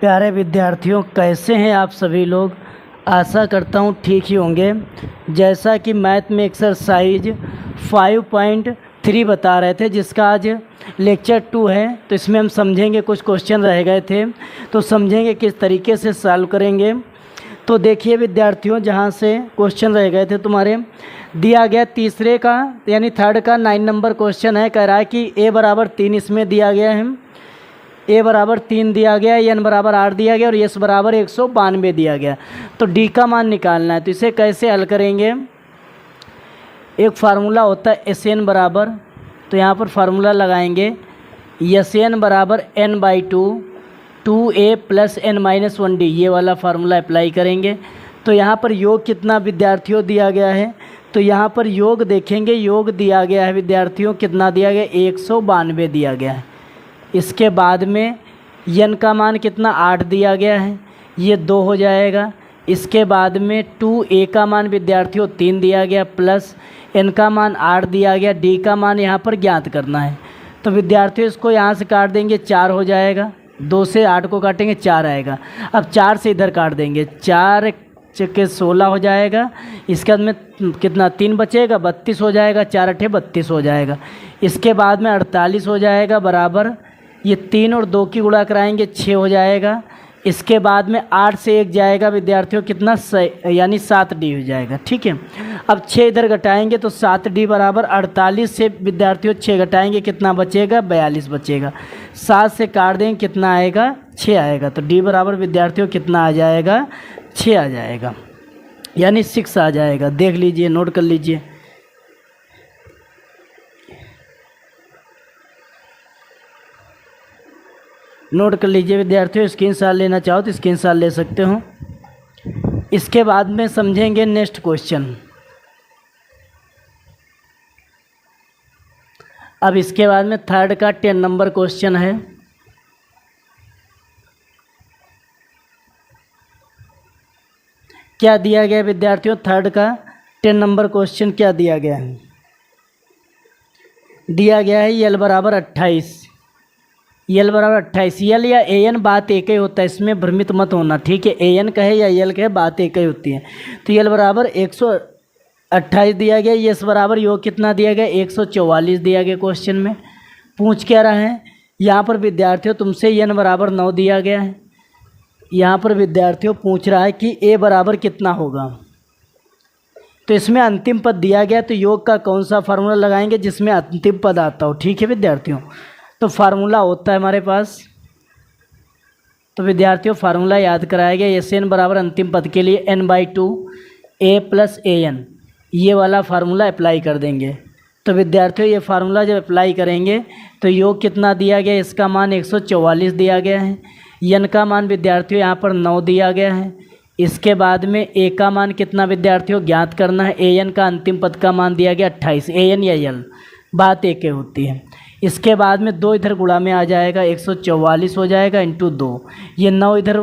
प्यारे विद्यार्थियों, कैसे हैं आप सभी लोग। आशा करता हूँ ठीक ही होंगे। जैसा कि मैथ में एक्सरसाइज 5.3 बता रहे थे, जिसका आज लेक्चर 2 है, तो इसमें हम समझेंगे कुछ क्वेश्चन रह गए थे, तो समझेंगे किस तरीके से सॉल्व करेंगे। तो देखिए विद्यार्थियों, जहाँ से क्वेश्चन रह गए थे तुम्हारे, दिया गया तीसरे का यानी थर्ड का 9 नंबर क्वेश्चन है। कह रहा है कि a बराबर 3 इसमें दिया गया है, a बराबर 3 दिया गया, n बराबर 8 दिया गया और s बराबर 192 दिया गया। तो d का मान निकालना है। तो इसे कैसे हल करेंगे। एक फार्मूला होता है SN बराबर, तो यहाँ पर फार्मूला लगाएंगे SN बराबर n/2 2a + n-1d, ये वाला फार्मूला अप्लाई करेंगे। तो यहाँ पर योग कितना विद्यार्थियों दिया गया है, तो यहाँ पर योग देखेंगे, योग दिया गया है विद्यार्थियों, कितना दिया गया 192 दिया गया है। इसके बाद में n का मान कितना 8 दिया गया है, ये 2 हो जाएगा। इसके बाद में 2a का मान विद्यार्थियों 3 दिया गया प्लस n का मान 8 दिया गया, d का मान यहाँ पर ज्ञात करना है। तो विद्यार्थियों इसको यहाँ से काट देंगे, 4 हो जाएगा। 2 से 8 को काटेंगे 4 आएगा। अब 4 से इधर काट देंगे, 4 के 16 हो जाएगा। इसके बाद में कितना 3 बचेगा, 32 हो जाएगा। 4 8 32 हो जाएगा। इसके बाद में 48 हो जाएगा बराबर, ये 3 और 2 की गुणा कराएंगे 6 हो जाएगा। इसके बाद में 8 से 1 जाएगा विद्यार्थियों कितना यानी 7d हो जाएगा। ठीक है, अब 6 इधर घटाएंगे तो 7d बराबर 48 से विद्यार्थियों 6 घटाएंगे कितना बचेगा 42 बचेगा। 7 से काट देंगे कितना आएगा 6 आएगा। तो d बराबर विद्यार्थियों कितना आ जाएगा 6 आ जाएगा, यानी 6 आ जाएगा। देख लीजिए, नोट कर लीजिए। नोट कर लीजिए विद्यार्थियों, स्क्रीनशॉट लेना चाहो तो स्क्रीनशॉट ले सकते हो। इसके बाद में समझेंगे नेक्स्ट क्वेश्चन। अब इसके बाद में थर्ड का 10 नंबर क्वेश्चन है। क्या दिया गया विद्यार्थियों, थर्ड का 10 नंबर क्वेश्चन क्या दिया गया है। दिया गया है l बराबर 28, यल बराबर 28। यल या an बात एक ही होता है, इसमें भ्रमित मत होना। ठीक है, an कहे या यल कहे बात एक ही होती है। तो यल बराबर 128 दिया गया, यस बराबर योग कितना दिया गया 144 दिया गया। क्वेश्चन में पूछ क्या रहा है, यहाँ पर विद्यार्थियों तुमसे n बराबर 9 दिया गया है। यहाँ पर विद्यार्थियों पूछ रहा है कि a बराबर कितना होगा। तो इसमें अंतिम पद दिया गया, तो योग का कौन सा फार्मूला लगाएंगे जिसमें अंतिम पद आता हो। ठीक है विद्यार्थियों, तो फार्मूला होता है हमारे पास, तो विद्यार्थियों फार्मूला याद कराया गया SN बराबर अंतिम पद के लिए n/2 a + an, ये वाला फार्मूला अप्लाई कर देंगे। तो विद्यार्थियों ये फार्मूला जब अप्लाई करेंगे तो योग कितना दिया गया, इसका मान 144 दिया गया है। n का मान विद्यार्थियों यहाँ पर 9 दिया गया है। इसके बाद में a का मान कितना विद्यार्थियों ज्ञात करना है। an का अंतिम पद का मान दिया गया 28, an या यल बात एक ही होती है। इसके बाद में 2 इधर गुणा में आ जाएगा, 144 हो जाएगा × 2। ये 9 इधर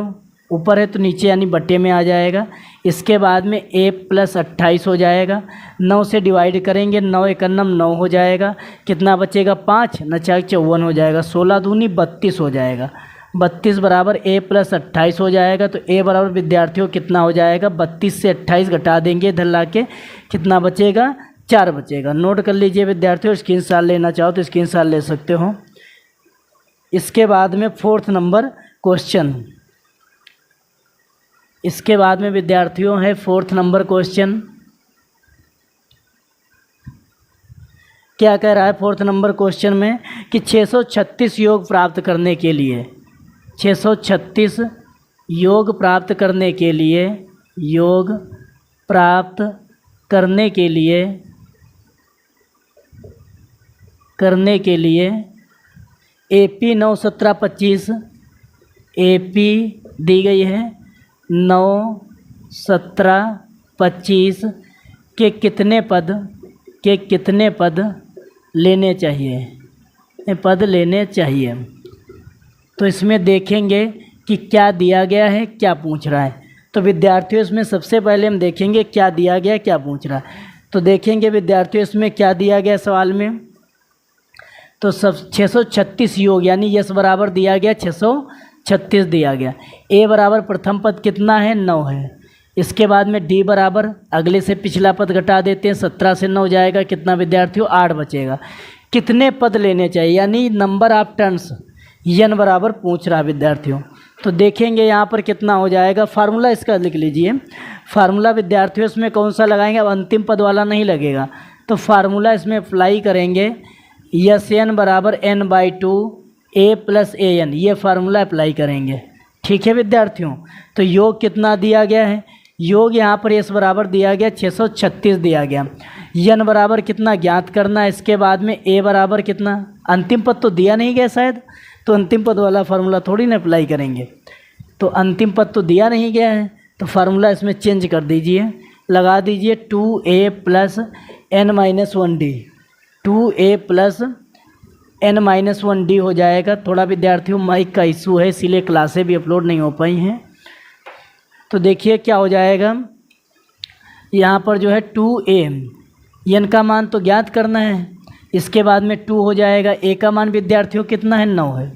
ऊपर है तो नीचे यानी बट्टे में आ जाएगा। इसके बाद में a + 28 हो जाएगा। 9 से डिवाइड करेंगे, 9 × 9 हो जाएगा। कितना बचेगा 5 × 4 54 हो जाएगा। 16 दूनी 32 हो जाएगा। 32 बराबर a + 28 हो जाएगा। तो a बराबर विद्यार्थियों कितना हो जाएगा, 32 से 28 घटा देंगे इधर ला के, कितना बचेगा 4 बचेगा। नोट कर लीजिए विद्यार्थियों, स्क्रीनशॉट लेना चाहो तो स्क्रीनशॉट ले सकते हो। इसके बाद में 4th नंबर क्वेश्चन, इसके बाद में विद्यार्थियों है 4th नंबर क्वेश्चन। क्या कह रहा है 4th नंबर क्वेश्चन में कि 636 योग प्राप्त करने के लिए, 636 योग प्राप्त करने के लिए, योग प्राप्त करने के लिए AP 9 17 25, AP दी गई है 9 17 25 के कितने पद लेने चाहिए। तो इसमें देखेंगे कि क्या दिया गया है, क्या पूछ रहा है। तो विद्यार्थियों इसमें सबसे पहले हम देखेंगे क्या दिया गया, क्या पूछ रहा है। तो देखेंगे विद्यार्थियों इसमें क्या दिया गया सवाल में, तो सब 636 योग यानी यस बराबर दिया गया 36 दिया गया। ए बराबर प्रथम पद कितना है 9 है। इसके बाद में डी बराबर अगले से पिछला पद घटा देते हैं, 17 से 9 जाएगा कितना विद्यार्थियों 8 बचेगा। कितने पद लेने चाहिए यानी नंबर ऑफ टर्न्स एन बराबर पूछ रहा विद्यार्थियों। तो देखेंगे यहाँ पर कितना हो जाएगा, फार्मूला इसका लिख लीजिए। फार्मूला विद्यार्थियों इसमें कौन सा लगाएंगे, अब अंतिम पद वाला नहीं लगेगा तो फार्मूला इसमें अप्लाई करेंगे यस एन बराबर n/2 a + an, ये फार्मूला अप्लाई करेंगे। ठीक है विद्यार्थियों, तो योग कितना दिया गया है, योग यहाँ पर एस बराबर दिया गया 636 दिया गया। एन बराबर कितना ज्ञात करना है, इसके बाद में ए बराबर कितना, अंतिम पद तो दिया नहीं गया शायद, तो अंतिम पद वाला फार्मूला थोड़ी ना अप्लाई करेंगे। तो अंतिम पद तो दिया नहीं गया है तो फार्मूला इसमें चेंज कर दीजिए, लगा दीजिए 2a + n-1d, 2a + n-1d हो जाएगा। थोड़ा विद्यार्थियों माइक का इशू है इसीलिए क्लासें भी अपलोड नहीं हो पाई हैं। तो देखिए क्या हो जाएगा, यहाँ पर जो है 2a, n का मान तो ज्ञात करना है, इसके बाद में 2 हो जाएगा, a का मान विद्यार्थियों कितना है 9 है,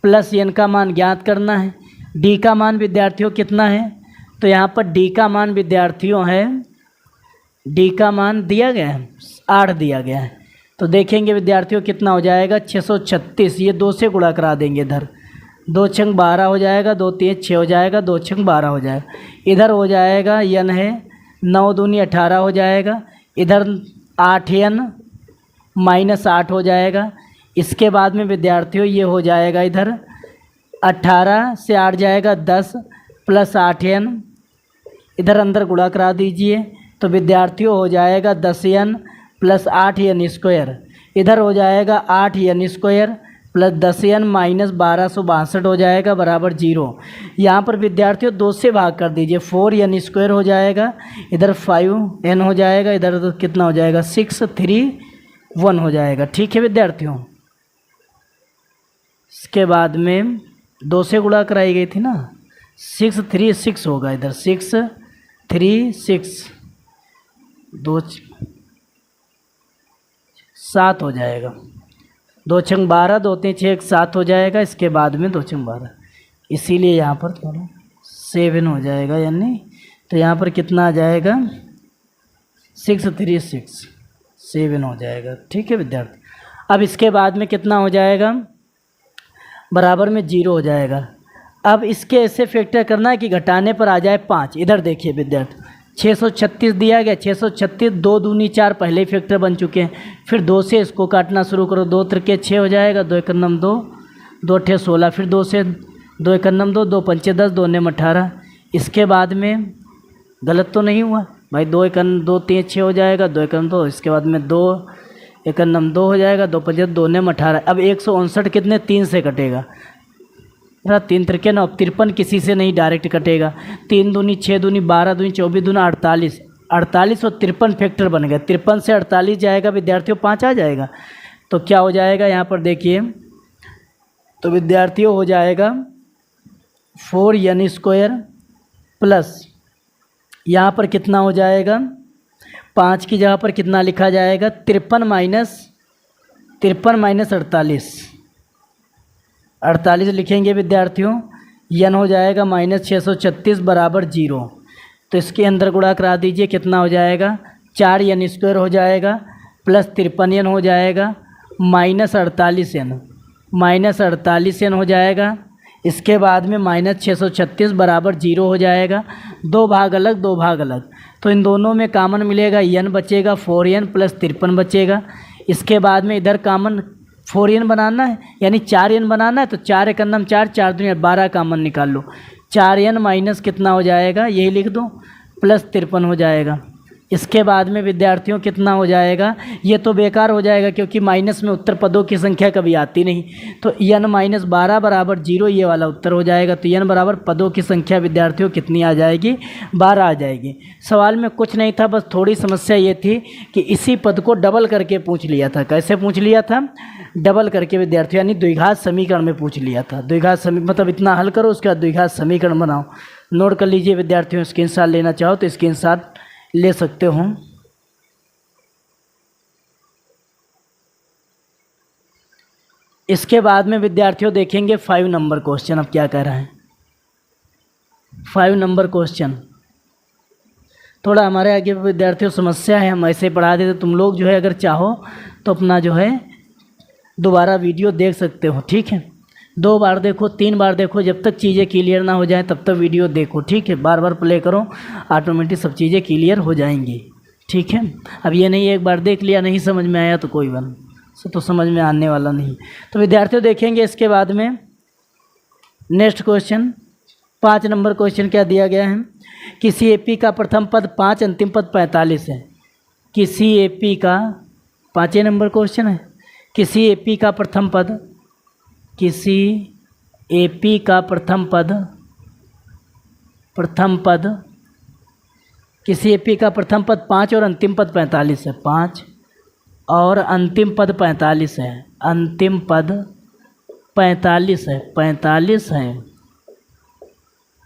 प्लस n का मान ज्ञात करना है, d का मान विद्यार्थियों कितना है, तो यहाँ पर d का मान विद्यार्थियों है, d का मान दिया गया है 8 दिया गया है। तो देखेंगे विद्यार्थियों कितना हो जाएगा 636, ये 2 से गुणा करा देंगे इधर, 2 छंग 12 हो जाएगा, 2 3 6 हो जाएगा, 2 छंग 12 हो जाएगा, इधर हो जाएगा n है 9 दूनी 18 हो जाएगा, इधर 8n -8 हो जाएगा। इसके बाद में विद्यार्थियों ये हो जाएगा इधर 18 से 8 जाएगा 10 + 8n, इधर अंदर गुणा करा दीजिए तो विद्यार्थियों हो जाएगा 10n + 8n², इधर हो जाएगा 8n² + 10n -1262 हो जाएगा बराबर 0। यहाँ पर विद्यार्थियों 2 से भाग कर दीजिए, 4n² हो जाएगा, इधर 5n हो जाएगा, इधर तो कितना हो जाएगा 631 हो जाएगा। ठीक है विद्यार्थियों, इसके बाद में 2 से गुणा कराई गई थी ना, 636 होगा, इधर 636 2 7 हो जाएगा, 2 छंग 12, 2 3 6 7 हो जाएगा, इसके बाद में 2 छंग 12, इसीलिए यहाँ पर थोड़ा 7 हो जाएगा, यानी तो यहाँ पर कितना आ जाएगा 636 7 हो जाएगा। ठीक है विद्यार्थी, अब इसके बाद में कितना हो जाएगा, बराबर में 0 हो जाएगा। अब इसके ऐसे फैक्टर करना है कि घटाने पर आ जाए 5। इधर देखिए विद्यार्थी 636 दिया गया, 636 2 दूनी 4 पहले ही फैक्टर बन चुके हैं, फिर 2 से इसको काटना शुरू करो, 2 त्रिके 6 हो जाएगा, 2 1 2, 2 8 16, फिर 2 से 2 1 2, 2 5 10, 2 9 18। इसके बाद में गलत तो नहीं हुआ भाई, 2 1 2 3 6 हो जाएगा, 2 1 2, इसके बाद में 2 1 2 हो जाएगा, 2 5 2 9 18। अब 159 कितने 3 से कटेगा, 3 त्रिके 9, 53 किसी से नहीं डायरेक्ट कटेगा, 3 दूनी 6 दूनी 12 दूनी 24 दूना 48, 48 और 53 फैक्टर बन गए, 53 से 48 जाएगा विद्यार्थियों 5 आ जाएगा। तो क्या हो जाएगा यहाँ पर देखिए, तो विद्यार्थियों हो जाएगा 4n² प्लस यहाँ पर कितना हो जाएगा, 5 की जगह पर कितना लिखा जाएगा 53 माइनस 48 लिखेंगे विद्यार्थियों, n हो जाएगा -636 बराबर 0। तो इसके अंदर गुणा करा दीजिए, कितना हो जाएगा 4n² हो जाएगा प्लस 53n हो जाएगा -48n हो जाएगा। इसके बाद में -636 बराबर 0 हो जाएगा, 2 भाग अलग 2 भाग अलग, तो इन दोनों में कामन मिलेगा n बचेगा, 4n प्लस 53 बचेगा। इसके बाद में इधर कामन 4n बनाना है यानी 4n बनाना है, तो 4 1 4, 4 दूनी 12 कामन निकाल लो, 4n माइनस कितना हो जाएगा यही लिख दो प्लस 53 हो जाएगा। इसके बाद में विद्यार्थियों कितना हो जाएगा, ये तो बेकार हो जाएगा क्योंकि माइनस में उत्तर पदों की संख्या कभी आती नहीं, तो n - 12 बराबर 0 ये वाला उत्तर हो जाएगा। तो n बराबर पदों की संख्या विद्यार्थियों कितनी आ जाएगी 12 आ जाएगी। सवाल में कुछ नहीं था, बस थोड़ी समस्या ये थी कि इसी पद को डबल करके पूछ लिया था। कैसे पूछ लिया था, डबल करके विद्यार्थियों, यानी द्विघात समीकरण में पूछ लिया था। द्विघात समीकरण मतलब इतना हल करो उसके बाद द्विघात समीकरण बनाओ। नोट कर लीजिए विद्यार्थियों, स्क्रीनशॉट लेना चाहो तो स्क्रीनशॉट ले सकते हो। इसके बाद में विद्यार्थियों देखेंगे 5 नंबर क्वेश्चन। अब क्या कह रहे हैं 5 नंबर क्वेश्चन। थोड़ा हमारे आगे विद्यार्थियों समस्या है, हम ऐसे पढ़ा देते। तुम लोग जो है अगर चाहो तो अपना जो है दोबारा वीडियो देख सकते हो, ठीक है। 2 बार देखो, 3 बार देखो, जब तक चीज़ें क्लियर ना हो जाए तब तक वीडियो देखो, ठीक है। बार बार प्ले करो, ऑटोमेटिक सब चीज़ें क्लियर हो जाएंगी, ठीक है। अब ये नहीं एक बार देख लिया नहीं समझ में आया तो कोई बात तो समझ में आने वाला नहीं। तो विद्यार्थियों देखेंगे इसके बाद में नेक्स्ट क्वेश्चन 5 नंबर क्वेश्चन क्या दिया गया है। किसी एपी का प्रथम पद 5 अंतिम पद 45 है। किसी एपी का 5 नंबर क्वेश्चन है। किसी एपी का प्रथम पद, किसी एपी का प्रथम पद किसी एपी का प्रथम पद 5 और अंतिम पद 45 है। 5 और अंतिम पद 45 है। अंतिम पद 45 है।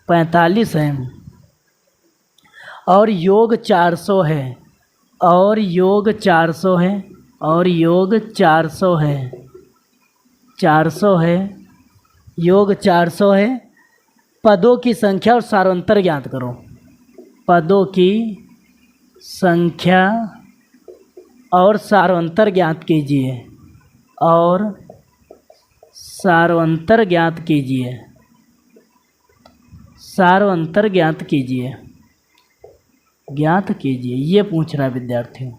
45 है और योग 400 है। और योग 400 है। और योग 400 है। 400 है, योग 400 है। पदों की संख्या और सारांतर ज्ञात करो। पदों की संख्या और सारांतर ज्ञात कीजिए। और सारांतर ज्ञात कीजिए। सारांतर ज्ञात कीजिए। ज्ञात कीजिए ये पूछ रहा है विद्यार्थियों।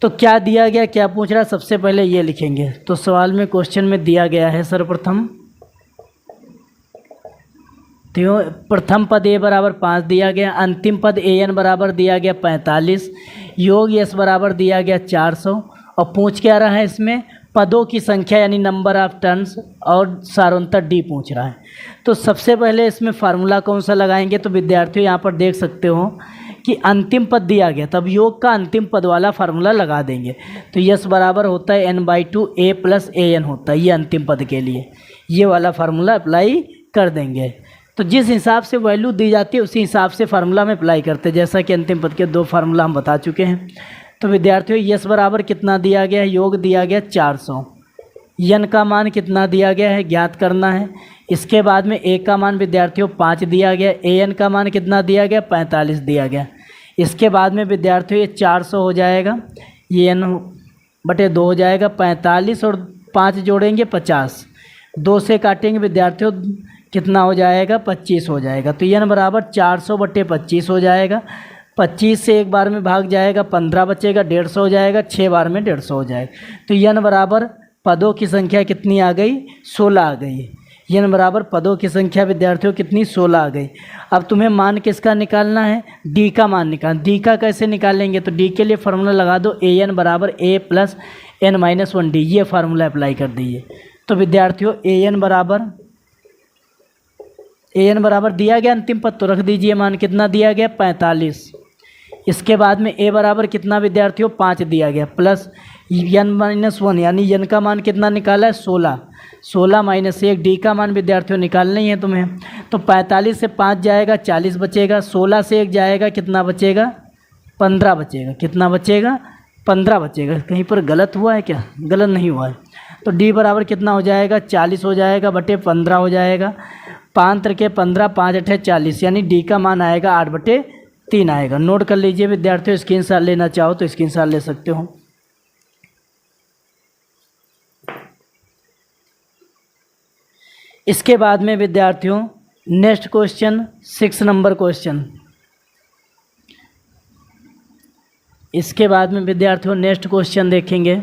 तो क्या दिया गया, क्या पूछ रहा है, सबसे पहले ये लिखेंगे। तो सवाल में क्वेश्चन में दिया गया है सर्वप्रथम तो प्रथम पद ए बराबर 5 दिया गया। अंतिम पद ए एन बराबर दिया गया 45। योग यस बराबर दिया गया 400। और पूछ क्या रहा है इसमें, पदों की संख्या यानी नंबर ऑफ टर्न्स और सारांतर डी पूछ रहा है। तो सबसे पहले इसमें फार्मूला कौन सा लगाएंगे। तो विद्यार्थियों यहाँ पर देख सकते हो कि अंतिम पद दिया गया, तब योग का अंतिम पद वाला फार्मूला लगा देंगे। तो यस बराबर होता है n/2 a plus A N होता है, ये अंतिम पद के लिए ये वाला फार्मूला अप्लाई कर देंगे। तो जिस हिसाब से वैल्यू दी जाती है उसी हिसाब से फार्मूला में अप्लाई करते हैं, जैसा कि अंतिम पद के 2 फार्मूला हम बता चुके हैं। तो विद्यार्थियों यस बराबर कितना दिया गया है, योग दिया गया 400। यन का मान कितना दिया गया है ज्ञात करना है। इसके बाद में ए का मान विद्यार्थियों 5 दिया गया। ए एन का मान कितना दिया गया 45 दिया गया। इसके बाद में विद्यार्थियों ये 400 हो जाएगा, ये n/2 हो जाएगा। 45 और 5 जोड़ेंगे 50, 2 से काटेंगे विद्यार्थियों कितना हो जाएगा 25 हो जाएगा। तो n बराबर 400/25 हो जाएगा। 25 से एक बार में भाग जाएगा 15 बचेगा, 150 हो जाएगा। 6 बार में 150 हो जाएगा। तो n बराबर पदों की संख्या कितनी आ गई 16 आ गई। n बराबर पदों की संख्या विद्यार्थियों कितनी 16 आ गई। अब तुम्हें मान किसका निकालना है, डी का मान निकाल। डी का कैसे निकालेंगे, तो डी के लिए फार्मूला लगा दो an बराबर a प्लस n-1 डी, ये फार्मूला अप्लाई कर दीजिए। तो विद्यार्थियों an बराबर दिया गया अंतिम पद, तो रख दीजिए मान कितना दिया गया 45। इसके बाद में a बराबर कितना विद्यार्थियों 5 दिया गया प्लस n-1 यानी n का मान कितना निकाला है 16। 16 माइनस 1 डी का मान विद्यार्थियों निकालना ही है तुम्हें। तो 45 से 5 जाएगा 40 बचेगा। 16 से 1 जाएगा कितना बचेगा 15 बचेगा। कितना बचेगा 15 बचेगा। कहीं पर गलत हुआ है क्या, गलत नहीं हुआ है। तो डी बराबर कितना हो जाएगा 40 हो जाएगा बटे 15 हो जाएगा। 5 त्रिके 15, 5 अठे 40 यानी डी का मान आएगा 8/3 आएगा। नोट कर लीजिए विद्यार्थियों, स्क्रीनशॉट लेना चाहो तो स्क्रीनशॉट ले सकते हो। इसके बाद में विद्यार्थियों नेक्स्ट क्वेश्चन 6 नंबर क्वेश्चन। इसके बाद में विद्यार्थियों नेक्स्ट क्वेश्चन देखेंगे।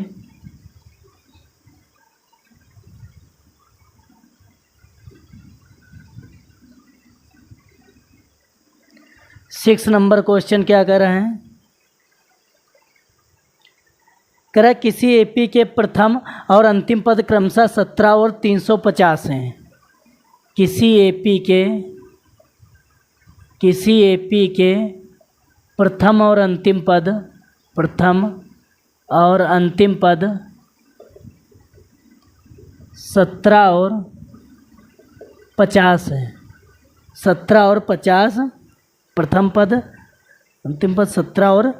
सिक्स नंबर क्वेश्चन क्या कर रहे हैं, कह रहा किसी एपी के प्रथम और अंतिम पद क्रमशः 17 और 350 हैं। किसी एपी के प्रथम और अंतिम पद 17 और 50 है। 17 और 50 प्रथम पद, अंतिम पद 17 और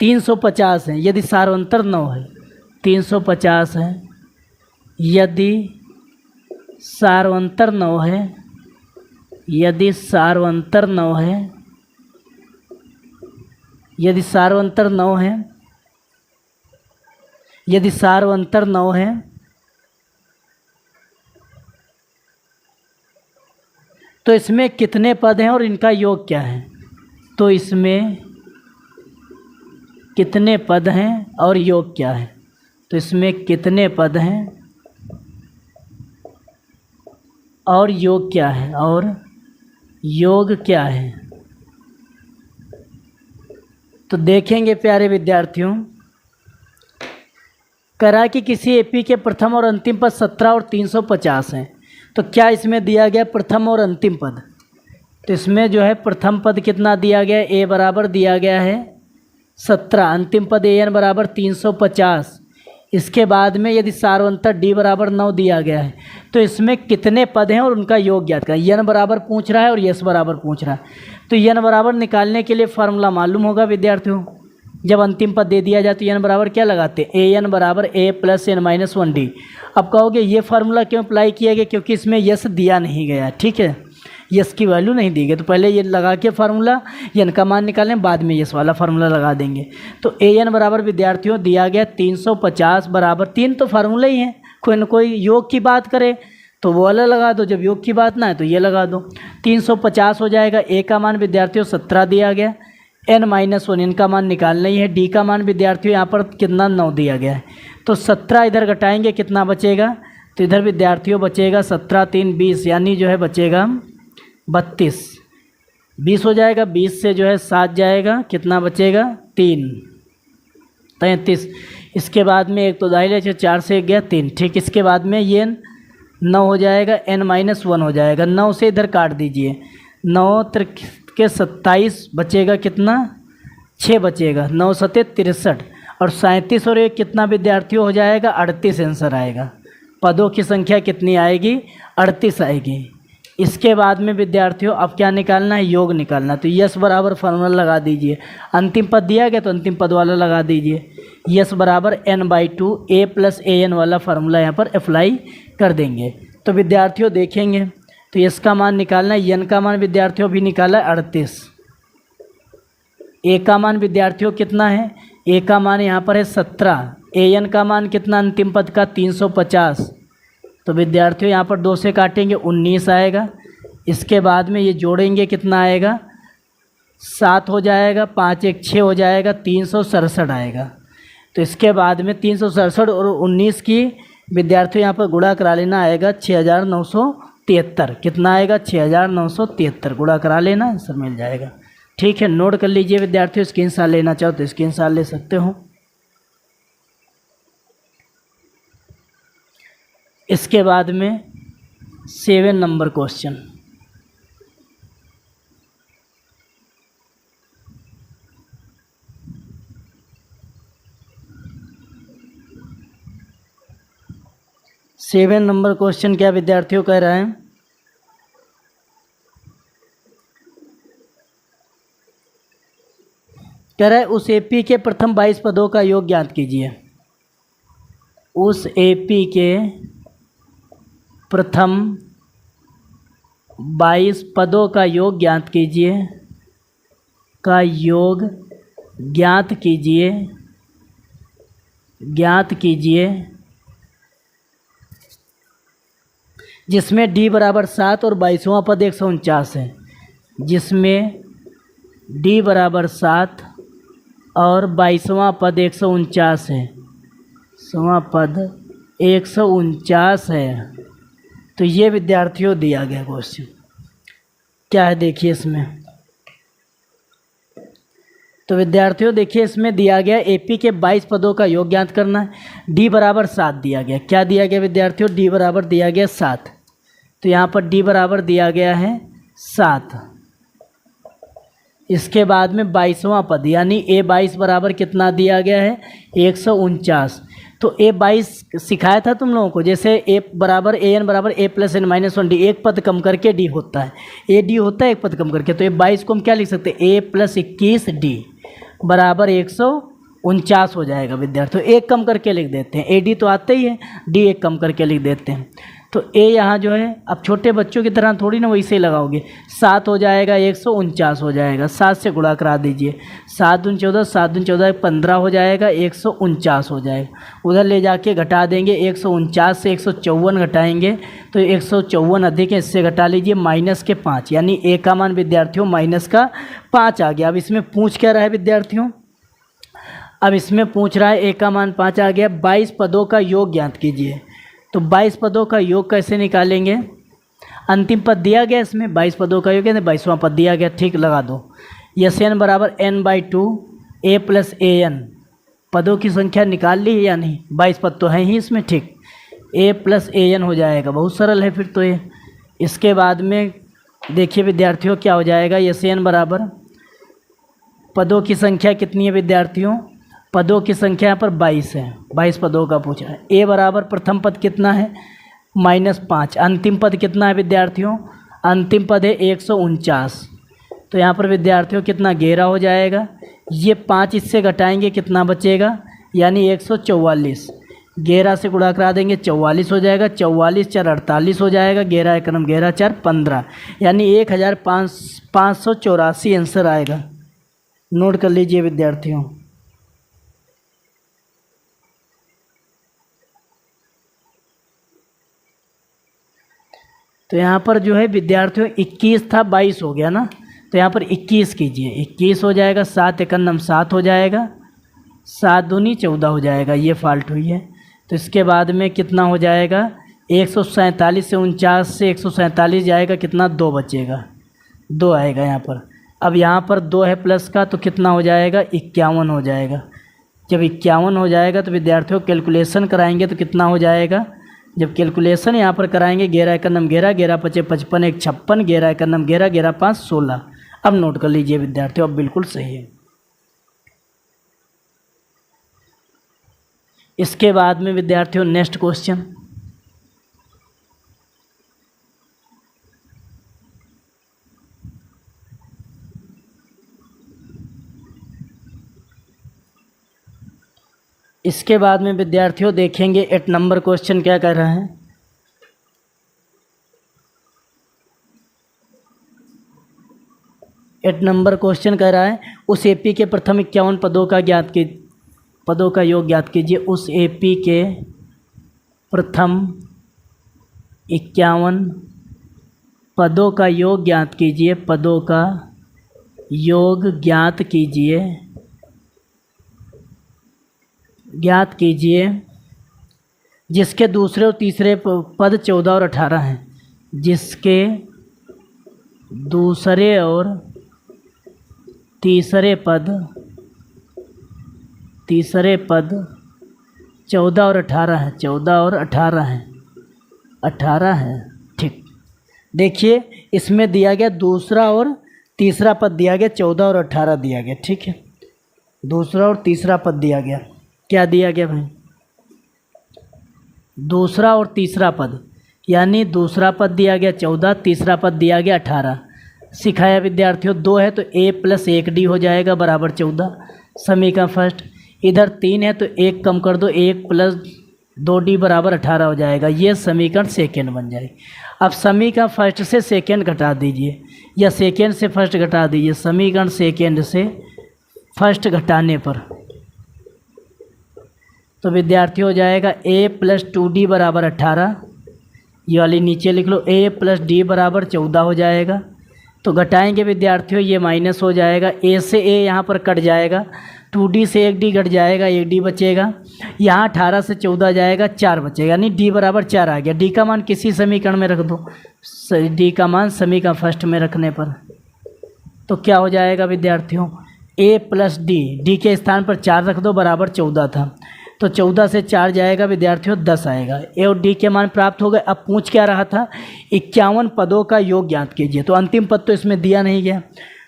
350 है। यदि सारांतर 9 है 350 है यदि सार्वंतर 9 है, यदि सार्वंतर 9 है, यदि सार्वंतर 9 है, यदि सार्वंतर 9 है तो इसमें कितने पद हैं और इनका योग क्या है। तो इसमें कितने पद हैं और योग क्या है। तो इसमें कितने पद हैं और योग क्या है, और योग क्या है। तो देखेंगे प्यारे विद्यार्थियों, करा कि किसी एपी के प्रथम और अंतिम पद 17 और 350 हैं। तो क्या इसमें दिया गया प्रथम और अंतिम पद। तो इसमें जो है प्रथम पद कितना दिया गया, ए बराबर दिया गया है 17, अंतिम पद ए एन बराबर 350। इसके बाद में यदि सार्वंतर डी बराबर 9 दिया गया है तो इसमें कितने पद हैं और उनका योग ज्ञात करें। एन बराबर पूछ रहा है और यस बराबर पूछ रहा है। तो एन बराबर निकालने के लिए फार्मूला मालूम होगा विद्यार्थियों। जब अंतिम पद दे दिया जाए तो एन बराबर क्या लगाते हैं, ए एन बराबर ए प्लस एन माइनस 1 डी। अब कहोगे ये फार्मूला क्यों अप्लाई किया गया, क्योंकि इसमें यस दिया नहीं गया, ठीक है, यस की वैल्यू नहीं दी गई। तो पहले ये लगा के फार्मूला एन का मान निकालें, बाद में यस वाला फार्मूला लगा देंगे। तो ए एन बराबर विद्यार्थियों दिया गया 350 बराबर 3, तो फार्मूला ही है। कोई न कोई योग की बात करे तो वो वाला लगा दो, जब योग की बात ना है तो ये लगा दो। 350 हो जाएगा। ए का मान विद्यार्थियों 17 दिया गया, एन माइनस 1 इनका मान निकालना ही है। डी का मान विद्यार्थियों यहाँ पर कितना 9 दिया गया है। तो 17 इधर घटाएंगे कितना बचेगा, तो इधर विद्यार्थियों बचेगा 17 3 20, यानी जो है बचेगा 32। 20 हो जाएगा, 20 से जो है 7 जाएगा, कितना बचेगा 3 33। इसके बाद में एक तो दाहिने से 4 से 1 गया 3, ठीक। इसके बाद में ये 9 हो जाएगा, एन माइनस 1 हो जाएगा। 9 से इधर काट दीजिए, 9 के 27 बचेगा कितना 6 बचेगा, 9 सते 63 और 37 और 1 कितना विद्यार्थियों हो जाएगा 38 आंसर आएगा। पदों की संख्या कितनी आएगी 38 आएगी। इसके बाद में विद्यार्थियों अब क्या निकालना है, योग निकालना। तो यस बराबर फार्मूला लगा दीजिए, अंतिम पद दिया गया तो अंतिम पद वाला लगा दीजिए। यस बराबर n/2 a plus A N वाला फार्मूला यहाँ पर अप्लाई कर देंगे। तो विद्यार्थियों देखेंगे तो यस का मान निकालना है, एन का मान विद्यार्थियों भी निकाला है 38। ए का मान विद्यार्थियों कितना है, ए का मान यहाँ पर है 17, ए एन का मान कितना अंतिम पद का 350। तो विद्यार्थियों यहाँ पर 2 से काटेंगे 19 आएगा। इसके बाद में ये जोड़ेंगे कितना आएगा 7 हो जाएगा, 5 1 6 हो जाएगा, 367 आएगा। तो इसके बाद में 367 और 19 की विद्यार्थियों यहाँ पर गुणा करा लेना, आएगा 6973। कितना आएगा 6973, गुणा करा लेना, आंसर मिल जाएगा। ठीक है, नोट कर लीजिए विद्यार्थियों, स्क्रीनशॉट लेना चाहो तो स्क्रीनशॉट ले सकते हो। इसके बाद में 7 नंबर क्वेश्चन, क्या विद्यार्थियों कह रहे हैं, कह रहा है उस एपी के प्रथम 22 पदों का योग ज्ञात कीजिए। उस एपी के प्रथम 22 पदों का योग ज्ञात कीजिए, का योग ज्ञात कीजिए, जिसमें डी बराबर 7 और 22वां पद 149 है। जिसमें डी बराबर 7 और 22वां पद 149 है, 22वां पद 149 है। तो ये विद्यार्थियों दिया गया क्वेश्चन क्या है, देखिए इसमें। तो विद्यार्थियों देखिए इसमें दिया गया एपी के 22 पदों का योग ज्ञात करना है। डी बराबर 7 दिया गया। क्या दिया गया विद्यार्थियों, डी बराबर दिया गया 7। तो यहाँ पर डी बराबर दिया गया है 7। इसके बाद में 22वां पद यानी ए 22 बराबर कितना दिया गया है 149। तो ए 22 सिखाया था तुम लोगों को, जैसे ए बराबर ए एन बराबर ए प्लस एन माइनस 1 डी, एक पद कम करके डी होता है, ए डी होता है एक पद कम करके। तो ए 22 को हम क्या लिख सकते हैं, ए प्लस 21 डी बराबर 49 हो जाएगा विद्यार्थियों। एक कम करके लिख देते हैं, AD तो आते ही है, D एक कम करके लिख देते हैं। तो A यहाँ जो है, अब छोटे बच्चों की तरह थोड़ी ना वैसे ही लगाओगे, 7 हो जाएगा, 149 हो जाएगा, 7 से गुणा करा दीजिए, 7 दूनी 14, 7 दूनी 14, 15 हो जाएगा, 149 हो जाएगा। उधर ले जाके घटा देंगे, 149 से 154 घटाएंगे तो 154 अधिक है, इससे घटा लीजिए माइनस के 5, यानी A का मान विद्यार्थियों माइनस का 5 आ गया। अब इसमें पूछ क्या रहा है विद्यार्थियों, अब इसमें पूछ रहा है A का मान 5 आ गया, 22 पदों का योग ज्ञात कीजिए। तो 22 पदों का योग कैसे निकालेंगे, अंतिम पद दिया गया इसमें, 22 पदों का योग है, 22वां पद दिया गया, ठीक लगा दो। SN बराबर n/2 A + AN, पदों की संख्या निकाल ली है या नहीं, 22 पद तो हैं ही इसमें, ठीक, A + AN हो जाएगा, बहुत सरल है फिर तो ये। इसके बाद में देखिए विद्यार्थियों क्या हो जाएगा, SN बराबर पदों की संख्या कितनी है विद्यार्थियों, पदों की संख्या यहाँ पर 22 है, 22 पदों का पूछ रहा है। A बराबर प्रथम पद कितना है, -5, अंतिम पद कितना है विद्यार्थियों, अंतिम पद है 149। तो यहाँ पर विद्यार्थियों कितना 11 हो जाएगा, ये 5 इससे घटाएंगे कितना बचेगा, यानी 144, 11 से गुणा करा देंगे 44 हो जाएगा, 44 4 48 हो जाएगा, 11 एकम 11 4 15, यानी 1584 आंसर आएगा। नोट कर लीजिए विद्यार्थियों। तो यहाँ पर जो है विद्यार्थियों 21 था, 22 हो गया ना, तो यहाँ पर 21 कीजिए, 21 हो जाएगा, 7 एकम 7 हो जाएगा, 7 दूनी 14 हो जाएगा, ये फॉल्ट हुई है। तो इसके बाद में कितना हो जाएगा, 147 से 49 से 147 जाएगा, कितना 2 बचेगा, 2 आएगा यहाँ पर। अब यहाँ पर 2 है प्लस का, तो कितना हो जाएगा, 51 हो जाएगा। जब 51 हो जाएगा तो विद्यार्थियों कैलकुलेशन कराएंगे तो कितना हो जाएगा, जब कैलकुलेशन यहाँ पर कराएंगे, 11 एकम 11, 11 पचे 55, 1 56, 11 एकम 11, 11 5 16। अब नोट कर लीजिए विद्यार्थियों, अब बिल्कुल सही है। इसके बाद में विद्यार्थियों नेक्स्ट क्वेश्चन, इसके बाद में विद्यार्थियों देखेंगे 8 नंबर क्वेश्चन क्या कर रहा है। एट नंबर क्वेश्चन कह रहा है, उस एपी के प्रथम 51 पदों का योग ज्ञात कीजिए। उस एपी के प्रथम 51 पदों का योग ज्ञात कीजिए, पदों का योग ज्ञात कीजिए जिसके दूसरे और तीसरे पद 14 और 18 हैं, जिसके दूसरे और तीसरे पद 14 और 18 हैं, 14 और 18 हैं, 18 हैं, ठीक। देखिए इसमें दिया गया दूसरा और तीसरा पद दिया गया, 14 और 18 दिया गया, ठीक है। दूसरा और तीसरा पद दिया गया, क्या दिया गया भाई, दूसरा और तीसरा पद, यानी दूसरा पद दिया गया 14, तीसरा पद दिया गया 18। सिखाया विद्यार्थियों 2 है तो a + 1d हो जाएगा बराबर 14, समीकरण फर्स्ट। इधर 3 है तो 1 कम कर दो, 1 + 2d बराबर 18 हो जाएगा, ये समीकरण सेकेंड बन जाएगी। अब समीकरण फर्स्ट से सेकेंड घटा दीजिए या सेकेंड से फर्स्ट घटा दीजिए। समीकरण सेकेंड से फर्स्ट घटाने पर तो विद्यार्थियों हो जाएगा a + 2d बराबर 18, ये वाली नीचे लिख लो, a + d बराबर 14 हो जाएगा। तो घटाएंगे विद्यार्थियों, ये माइनस हो जाएगा, a से a यहाँ पर कट जाएगा, 2d से 1d घट जाएगा, 1d बचेगा, यहाँ 18 से 14 जाएगा, 4 बचेगा, यानी d बराबर 4 आ गया। d का मान किसी समीकरण में रख दो, d का मान समीकरण फर्स्ट में रखने पर तो क्या हो जाएगा विद्यार्थियों, a + d के स्थान पर 4 रख दो, बराबर 14 था, तो 14 से 4 जाएगा विद्यार्थियों 10 आएगा। ए और डी के मान प्राप्त हो गए। अब पूछ क्या रहा था, 51 पदों का योग ज्ञात कीजिए, तो अंतिम पद तो इसमें दिया नहीं गया,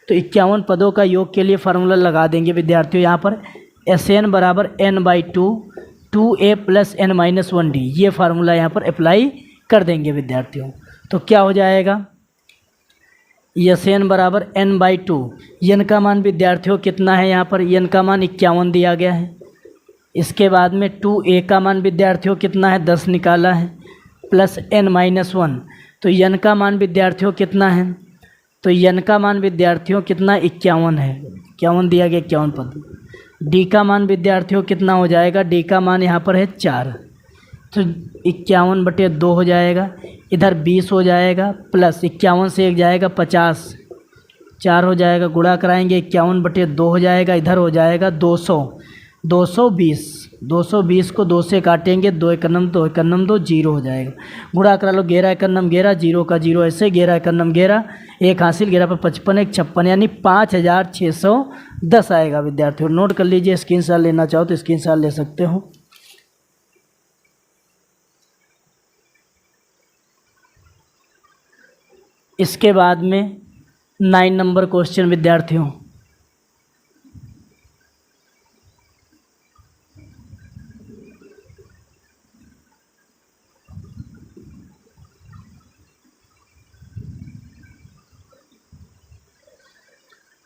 तो 51 पदों का योग के लिए फार्मूला लगा देंगे विद्यार्थियों। यहाँ पर SN बराबर n/2 2a + n-1d, ये फार्मूला यहाँ पर अप्लाई कर देंगे विद्यार्थियों। तो क्या हो जाएगा, यस एन बराबर n/2। एन का मान विद्यार्थियों कितना है? यहाँ पर एन का मान 51 दिया गया है। इसके बाद में 2a का मान विद्यार्थियों कितना है? 10 निकाला है, प्लस n-1। तो एन का मान विद्यार्थियों कितना है? तो एन का मान विद्यार्थियों कितना? 51 है, 51 दिया गया, 51 पद। डी का मान विद्यार्थियों कितना हो जाएगा? डी का मान यहाँ पर है 4, तो 51/2 हो जाएगा। इधर 20 हो जाएगा, प्लस 51 से 1 जाएगा 50, 4 हो जाएगा, गुणा कराएंगे 51/2 हो जाएगा। इधर हो जाएगा 200, 220, 220 को 2 से काटेंगे, 2 एकन्नम 2 एकन्नम 2, 0 हो जाएगा। गुणा करा लो, 11 एकन्नम 11, 0 का 0 ऐसे, 11 एकन्नम 11, 1 हासिल, 11 पर 55, 1 56, यानी 5610 आएगा विद्यार्थियों। नोट कर लीजिए, स्क्रीनशॉट लेना चाहो तो स्क्रीनशॉट ले सकते हो। इसके बाद में 9 नंबर क्वेश्चन विद्यार्थियों,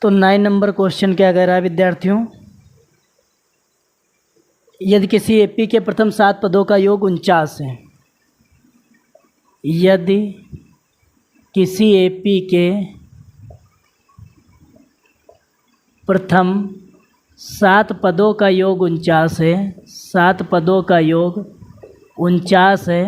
तो 9 नंबर क्वेश्चन क्या कह रहा है विद्यार्थियों? यदि किसी एपी के प्रथम 7 पदों का योग 49 है, यदि किसी एपी के प्रथम 7 पदों का योग 49 है, 7 पदों का योग 49 है,